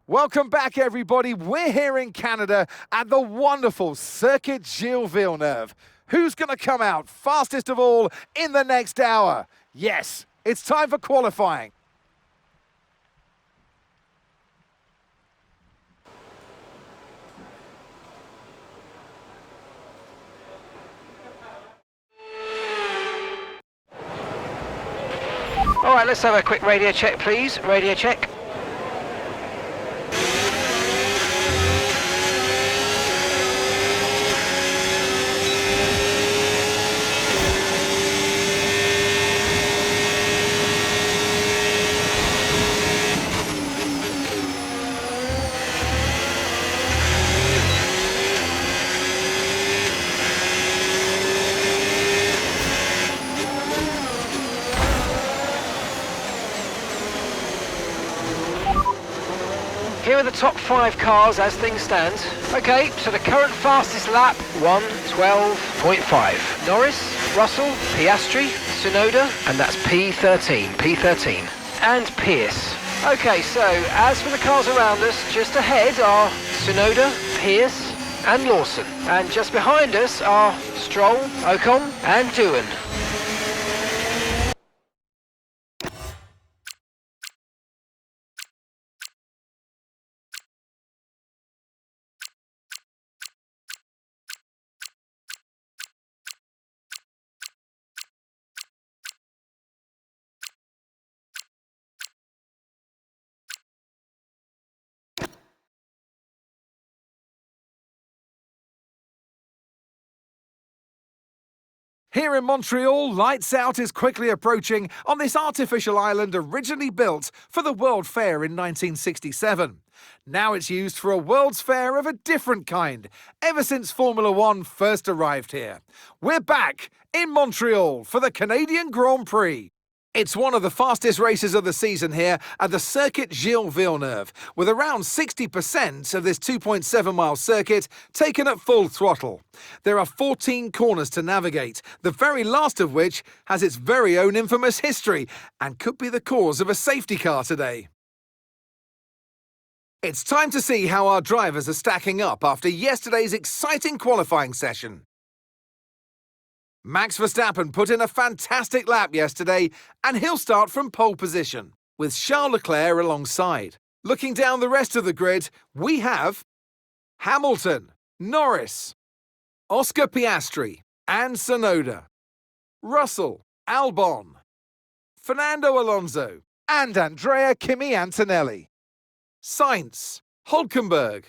Welcome back, everybody. We're here in Canada at the wonderful Circuit Gilles Villeneuve. Who's going to come out fastest of all in the next hour? Yes, it's time for qualifying. All right, let's have a quick radio check, please. Radio check. Here are the top 5 cars as things stand. Okay, so the current fastest lap, 1:12.5. Norris, Russell, Piastri, Tsunoda, and that's P13. And Pierce. Okay, so as for the cars around us, just ahead are Tsunoda, Pierce, and Lawson. And just behind us are Stroll, Ocon, and Doohan. Here in Montreal, lights out is quickly approaching on this artificial island originally built for the World Fair in 1967. Now it's used for a World's Fair of a different kind, ever since Formula One first arrived here. We're back in Montreal for the Canadian Grand Prix. It's one of the fastest races of the season here at the Circuit Gilles Villeneuve, with around 60% of this 2.7-mile circuit taken at full throttle. There are 14 corners to navigate, the very last of which has its very own infamous history and could be the cause of a safety car today. It's time to see how our drivers are stacking up after yesterday's exciting qualifying session. Max Verstappen put in a fantastic lap yesterday, and he'll start from pole position, with Charles Leclerc alongside. Looking down the rest of the grid, we have Hamilton, Norris, Oscar Piastri, and Tsunoda, Russell, Albon, Fernando Alonso, and Andrea Kimi Antonelli, Sainz, Hülkenberg,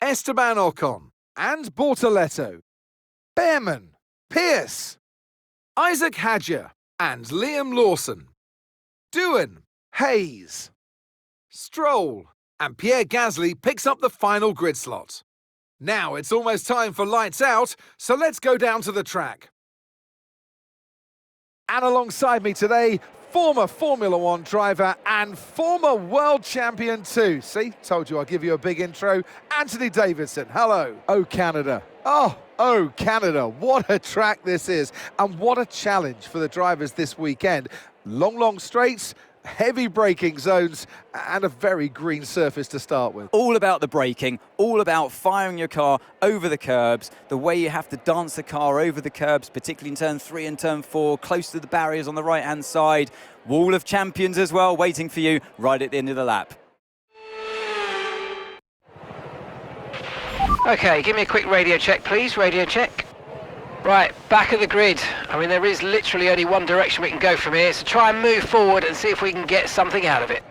Esteban Ocon, and Bortoleto, Behrman, Pierce, Isaac Hadjar, and Liam Lawson, Doohan, Hayes, Stroll, and Pierre Gasly picks up the final grid slot. Now it's almost time for lights out, so let's go down to the track. And alongside me today, former Formula One driver and former world champion too. See, told you I'll give you a big intro. Anthony Davidson, hello. Oh, Canada. Oh, Canada, what a track this is, and what a challenge for the drivers this weekend. Long straights, heavy braking zones, and a very green surface to start with. All about the braking, all about firing your car over the curbs, the way you have to dance the car over the curbs, particularly in turn 3 and turn 4, close to the barriers on the right-hand side. Wall of champions as well, waiting for you right at the end of the lap. Okay, give me a quick radio check, please. Radio check. Right, back of the grid. I mean, there is literally only one direction we can go from here, so try and move forward and see if we can get something out of it.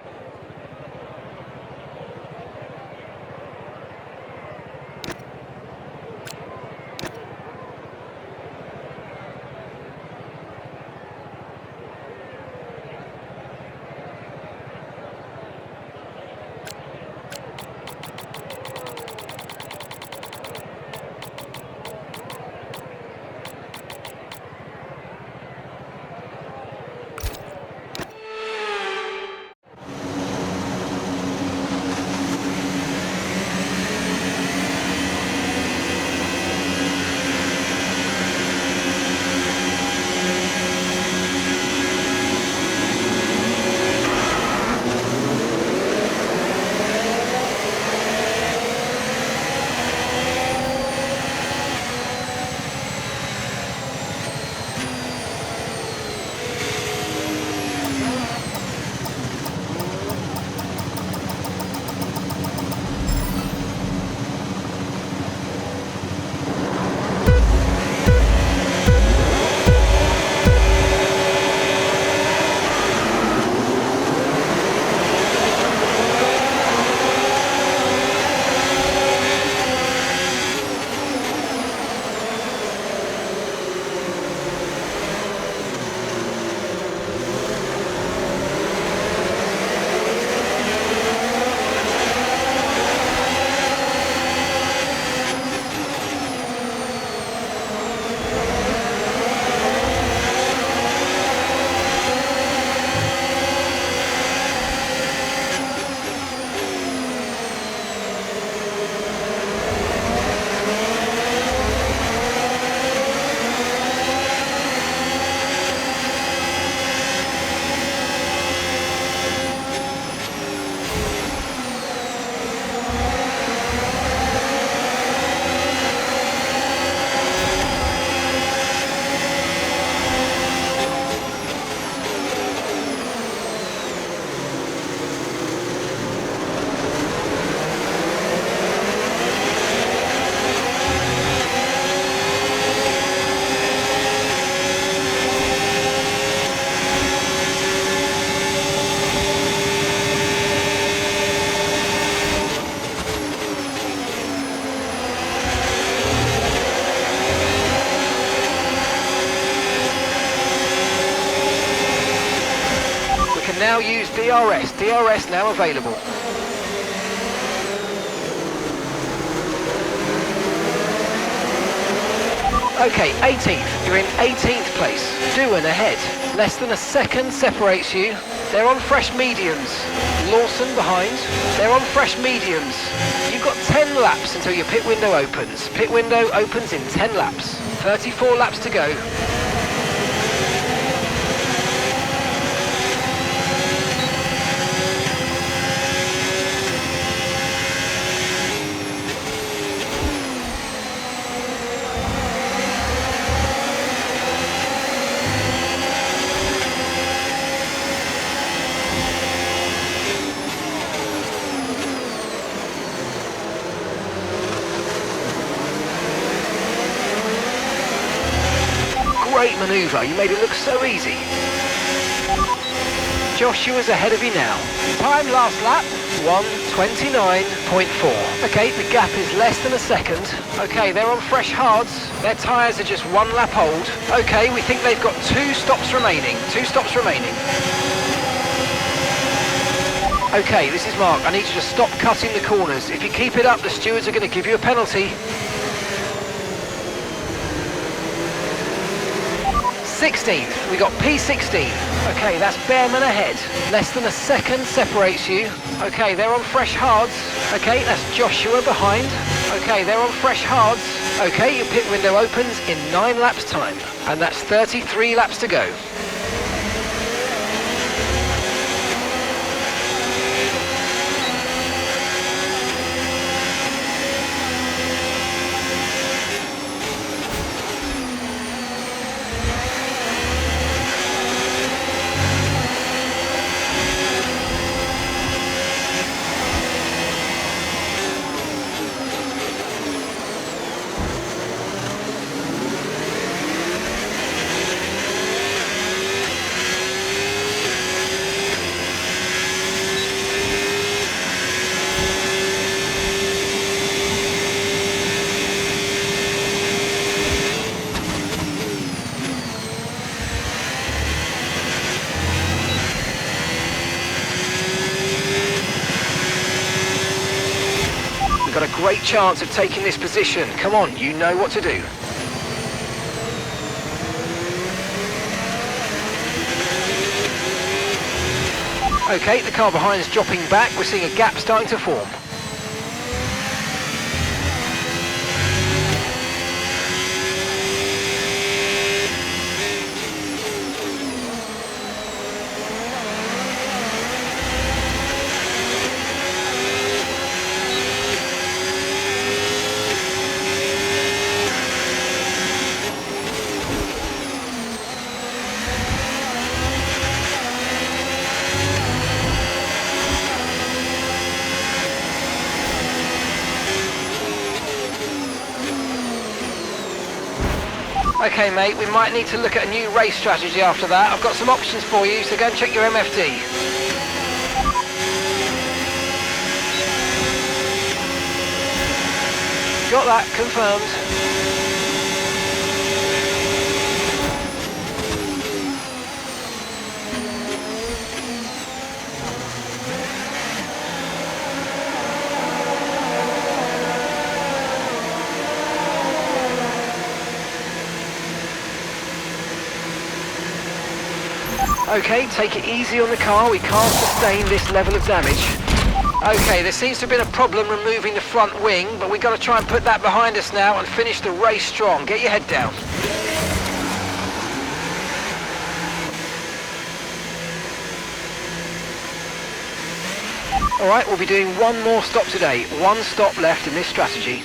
now use DRS. DRS now available. Okay, 18th. You're in 18th place. Doohan ahead. Less than a second separates you. They're on fresh mediums. Lawson behind. They're on fresh mediums. You've got 10 laps until your pit window opens. Pit window opens in 10 laps. 34 laps to go. Great manoeuvre, you made it look so easy. Joshua's ahead of you now. Time last lap, 1:29.4. Okay, the gap is less than a second. Okay, they're on fresh hards. Their tyres are just 1 lap old. Okay, we think they've got 2 stops remaining. 2 stops remaining. Okay, this is Mark. I need you to stop cutting the corners. If you keep it up, the stewards are going to give you a penalty. 16th, we got P16. Okay, that's Bearman ahead. Less than a second separates you. Okay, they're on fresh hards. Okay, that's Joshua behind. Okay, they're on fresh hards. Okay, your pit window opens in 9 laps time. And that's 33 laps to go. Got a great chance of taking this position. Come on, you know what to do. Okay, the car behind is dropping back. We're seeing a gap starting to form. Okay mate, we might need to look at a new race strategy after that. I've got some options for you, so go and check your MFD. Got that, confirmed. Okay, take it easy on the car, we can't sustain this level of damage. Okay, there seems to have been a problem removing the front wing, but we've got to try and put that behind us now and finish the race strong. Get your head down. Alright, we'll be doing one more stop today. 1 stop left in this strategy.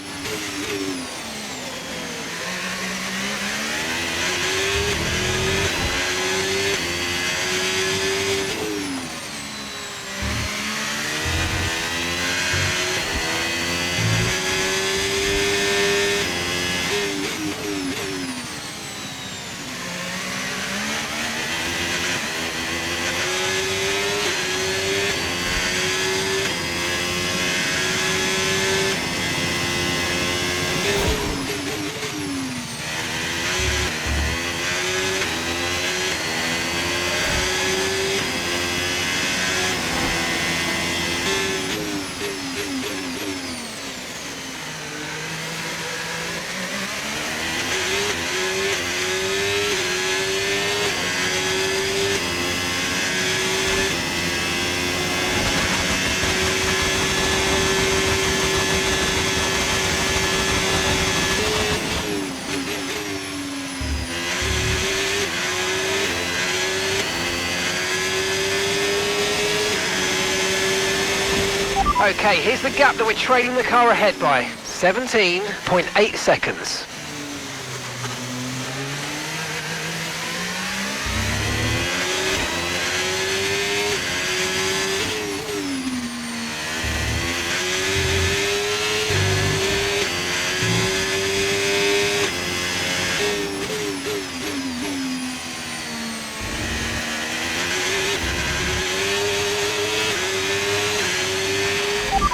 Okay, here's the gap that we're trailing the car ahead by. 17.8 seconds.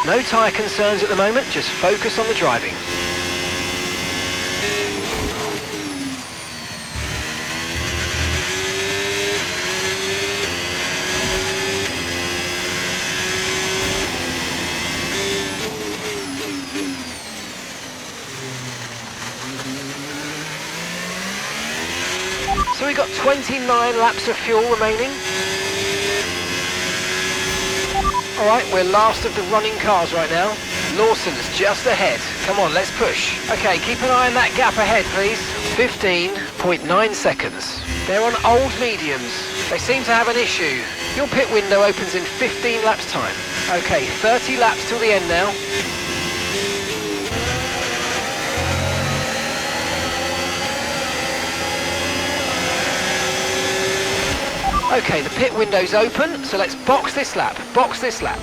No tyre concerns at the moment, just focus on the driving. So we've got 29 laps of fuel remaining. Alright, we're last of the running cars right now. Lawson's just ahead. Come on, let's push. Okay, keep an eye on that gap ahead, please. 15.9 seconds. They're on old mediums. They seem to have an issue. Your pit window opens in 15 laps time. Okay, 30 laps till the end now. Okay, the pit window's open, so let's box this lap. Box this lap.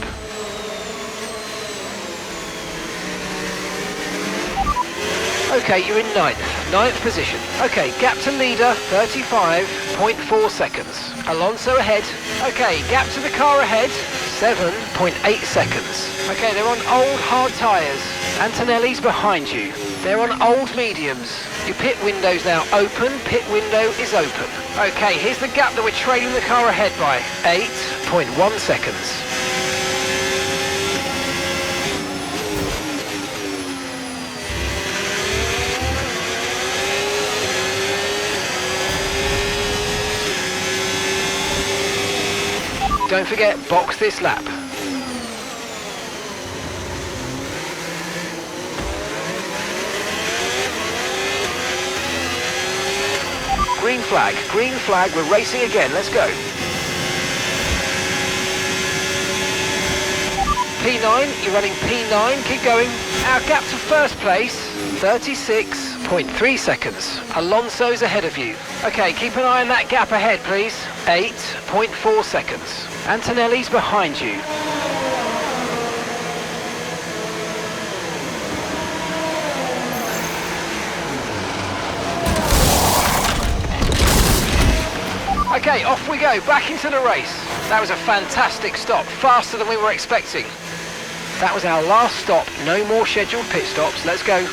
Okay, you're in ninth position. Okay, gap to leader, 35.4 seconds. Alonso ahead. Okay, gap to the car ahead, 7.8 seconds. Okay, they're on old hard tyres. Antonelli's behind you. They're on old mediums. Your pit window's now open. Pit window is open. Okay, here's the gap that we're trailing the car ahead by. 8.1 seconds. Don't forget, box this lap. Green flag, we're racing again, let's go. P9, you're running P9, keep going. Our gap to first place, 36.3 seconds. Alonso's ahead of you. Okay, keep an eye on that gap ahead, please. 8.4 seconds. Antonelli's behind you. Okay, off we go, back into the race. That was a fantastic stop, faster than we were expecting. That was our last stop, no more scheduled pit stops, let's go.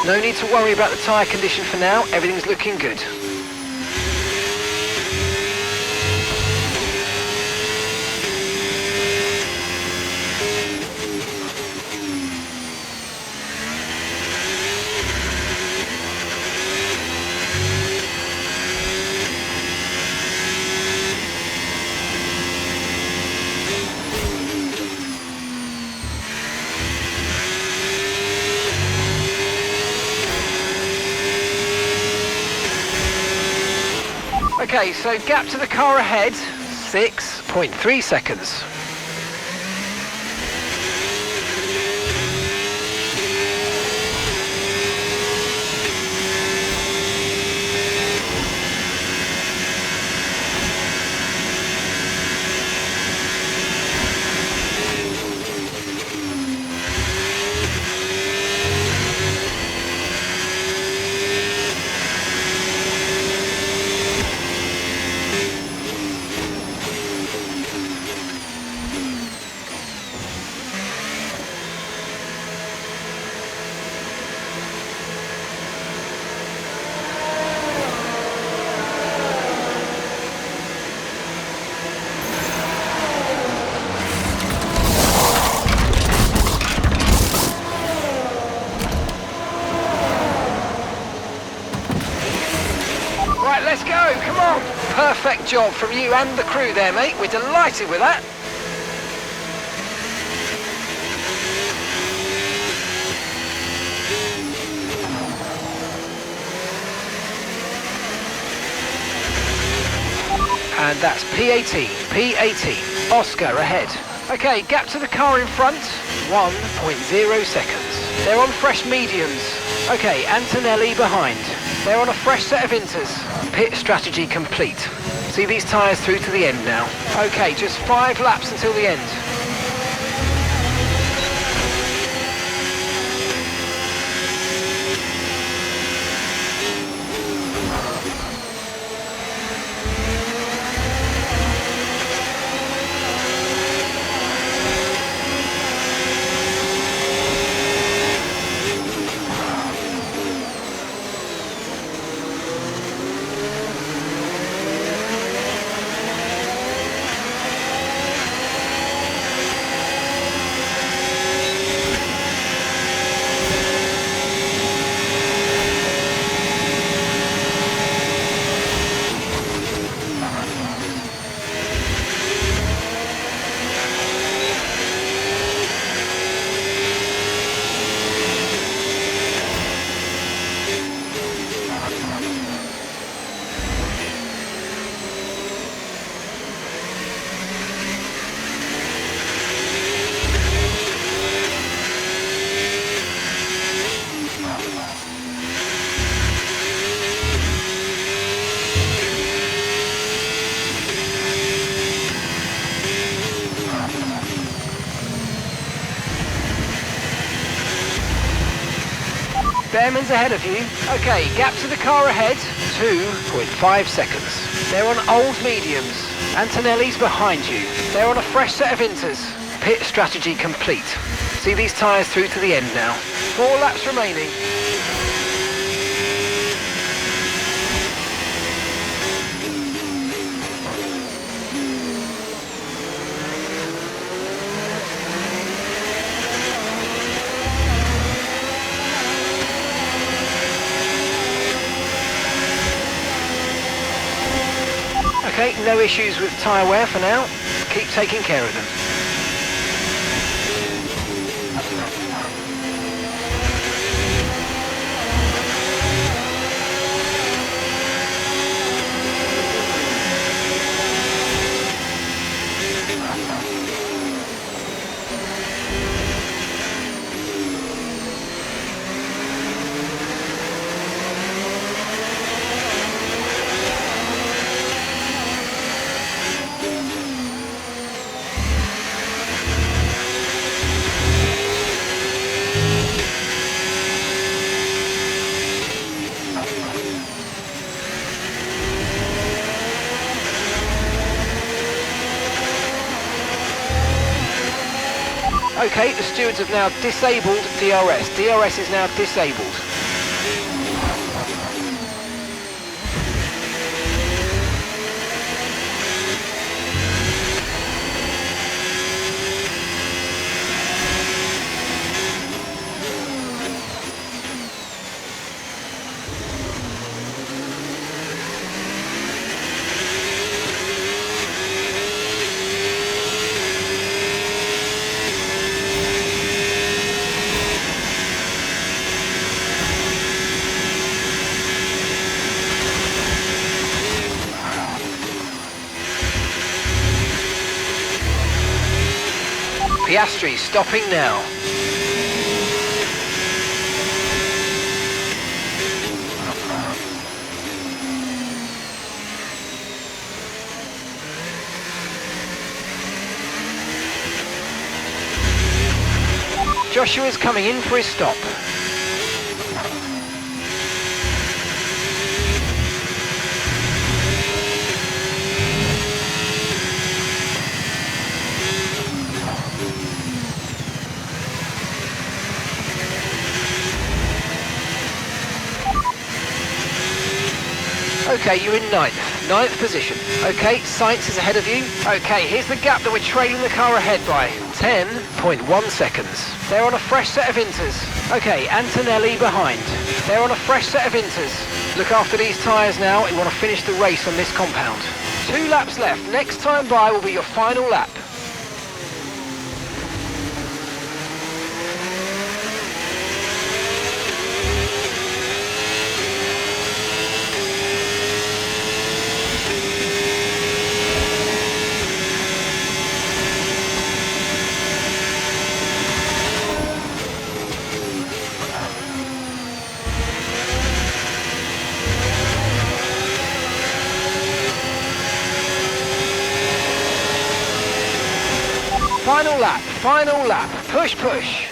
No need to worry about the tyre condition for now, everything's looking good. Okay, so gap to the car ahead, 6.3 seconds. Right, let's go, come on. Perfect job from you and the crew there, mate. We're delighted with that. And that's P18, P18, Oscar ahead. Okay, gap to the car in front, 1.0 seconds. They're on fresh mediums. Okay, Antonelli behind. They're on a fresh set of inters. Pit strategy complete. See these tyres through to the end now. Okay, just 5 laps until the end. Behrman's ahead of you. Okay, gap to the car ahead, 2.5 seconds. They're on old mediums. Antonelli's behind you. They're on a fresh set of inters. Pit strategy complete. See these tyres through to the end now. 4 laps remaining. Okay, no issues with tyre wear for now. Keep taking care of them. Okay, the stewards have now disabled DRS. DRS is now disabled. Piastri stopping now. Joshua's coming in for his stop. Okay, you're in ninth position. Okay, Sainz is ahead of you. Okay, here's the gap that we're trailing the car ahead by. 10.1 seconds. They're on a fresh set of inters. Okay, Antonelli behind. They're on a fresh set of inters. Look after these tyres now. We want to finish the race on this compound. 2 laps left. Next time by will be your final lap. Final lap, push, push.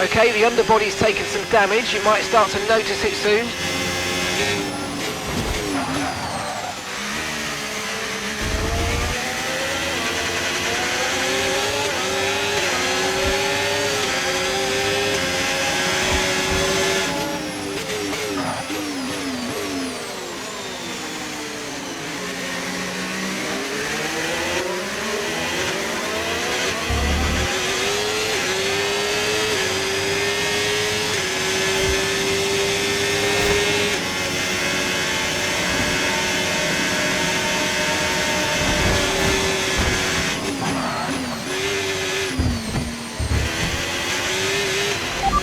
Okay, the underbody's taken some damage. You might start to notice it soon.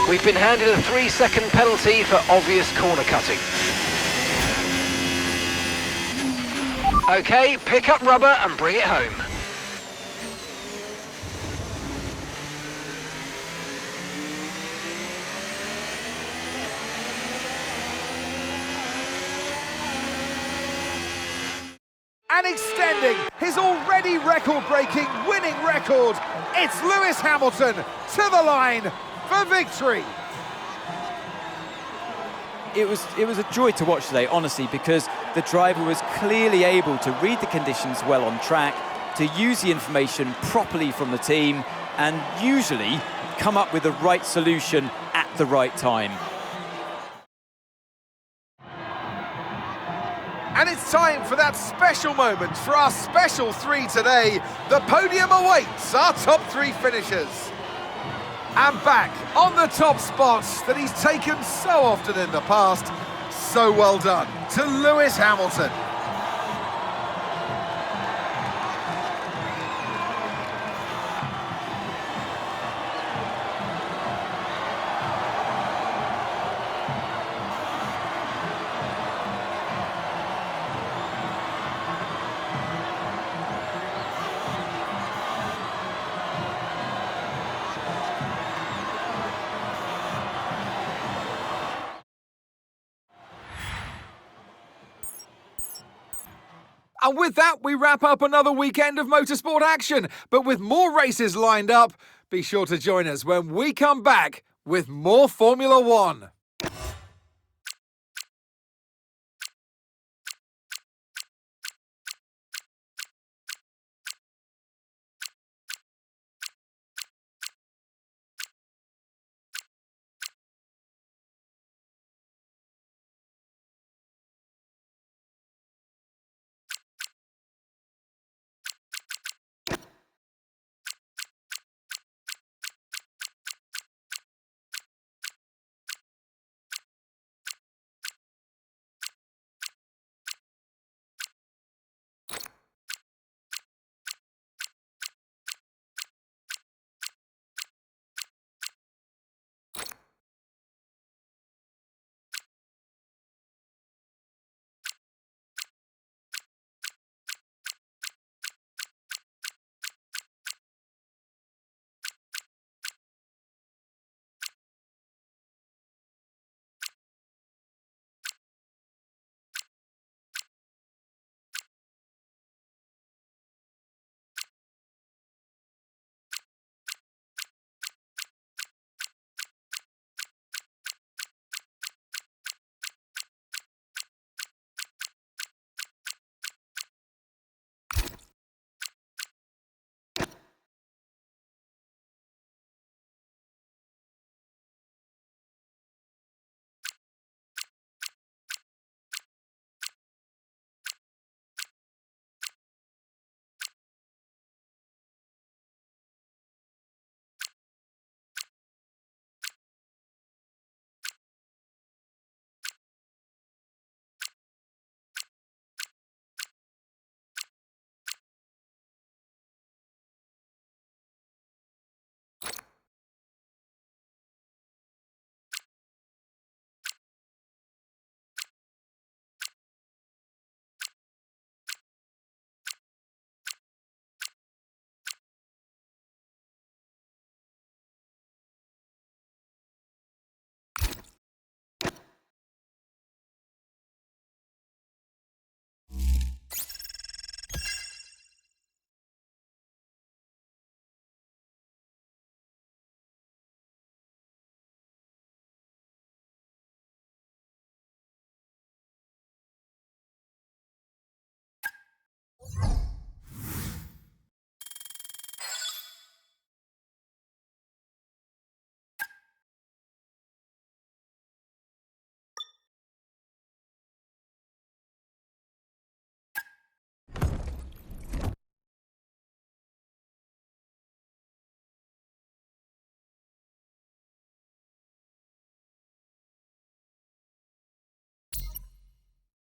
We've been handed a 3-second penalty for obvious corner cutting. Okay, pick up rubber and bring it home. And extending his already record-breaking winning record, it's Lewis Hamilton to the line for victory. It was a joy to watch today, honestly, because the driver was clearly able to read the conditions well on track, to use the information properly from the team, and usually come up with the right solution at the right time. And it's time for that special moment for our special 3 today. The podium awaits our top 3 finishers. And back on the top spots that he's taken so often in the past. So well done to Lewis Hamilton. And with that, we wrap up another weekend of motorsport action. But with more races lined up, be sure to join us when we come back with more Formula One.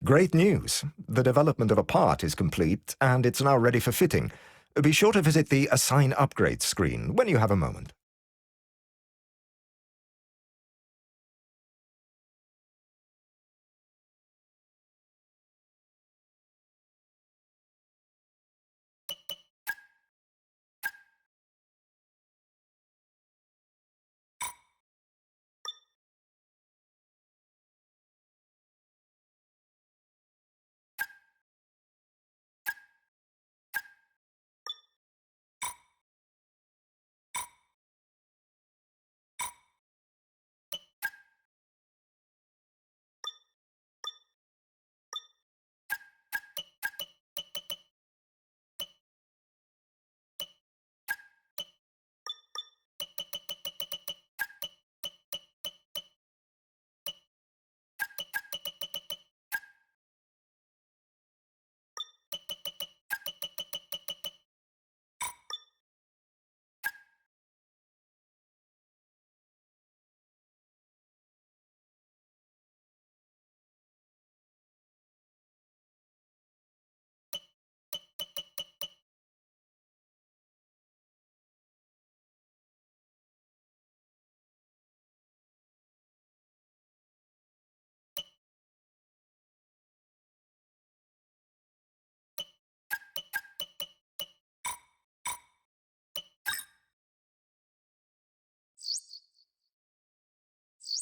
Great news! The development of a part is complete, and it's now ready for fitting. Be sure to visit the Assign Upgrades screen when you have a moment.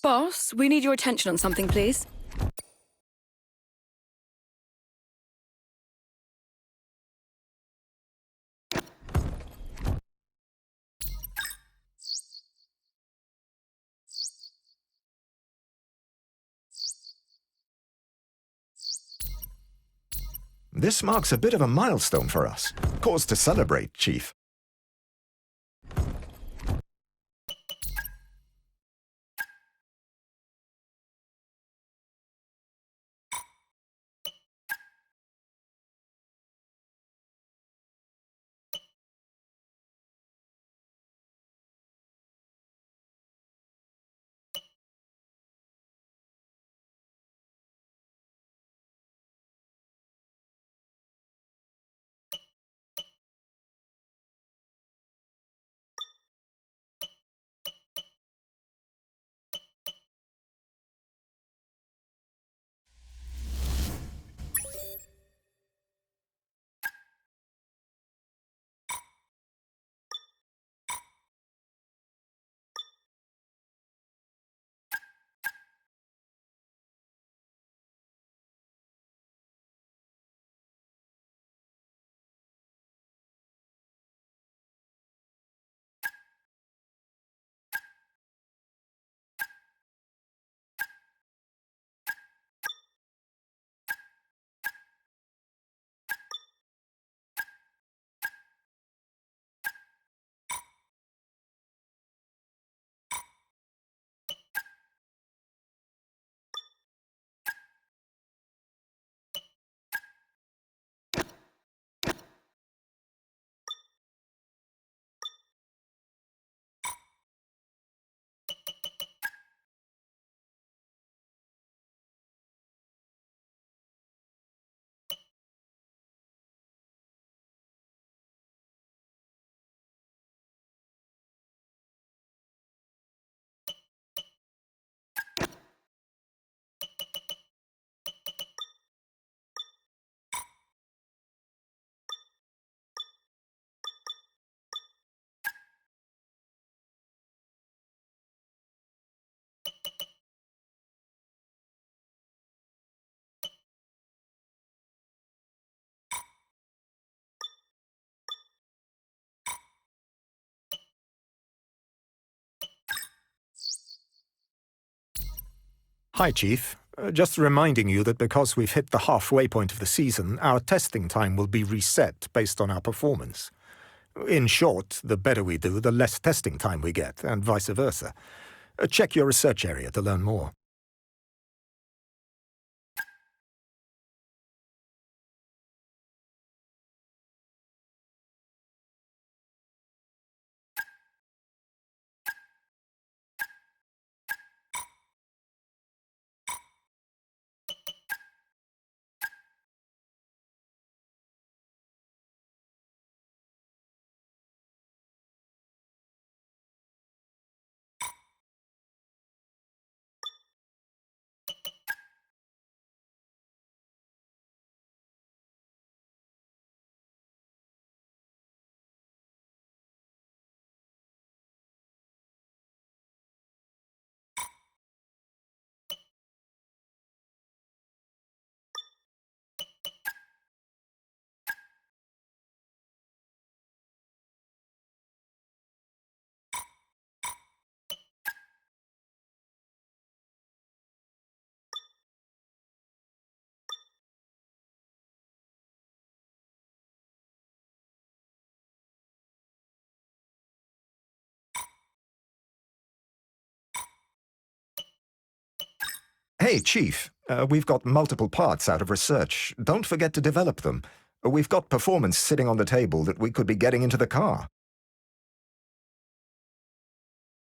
Boss, we need your attention on something, please. This marks a bit of a milestone for us. Cause to celebrate, Chief. Hi, Chief. Just reminding you that because we've hit the halfway point of the season, our testing time will be reset based on our performance. In short, the better we do, the less testing time we get, and vice versa. Check your research area to learn more. Hey, Chief, we've got multiple parts out of research. Don't forget to develop them. We've got performance sitting on the table that we could be getting into the car.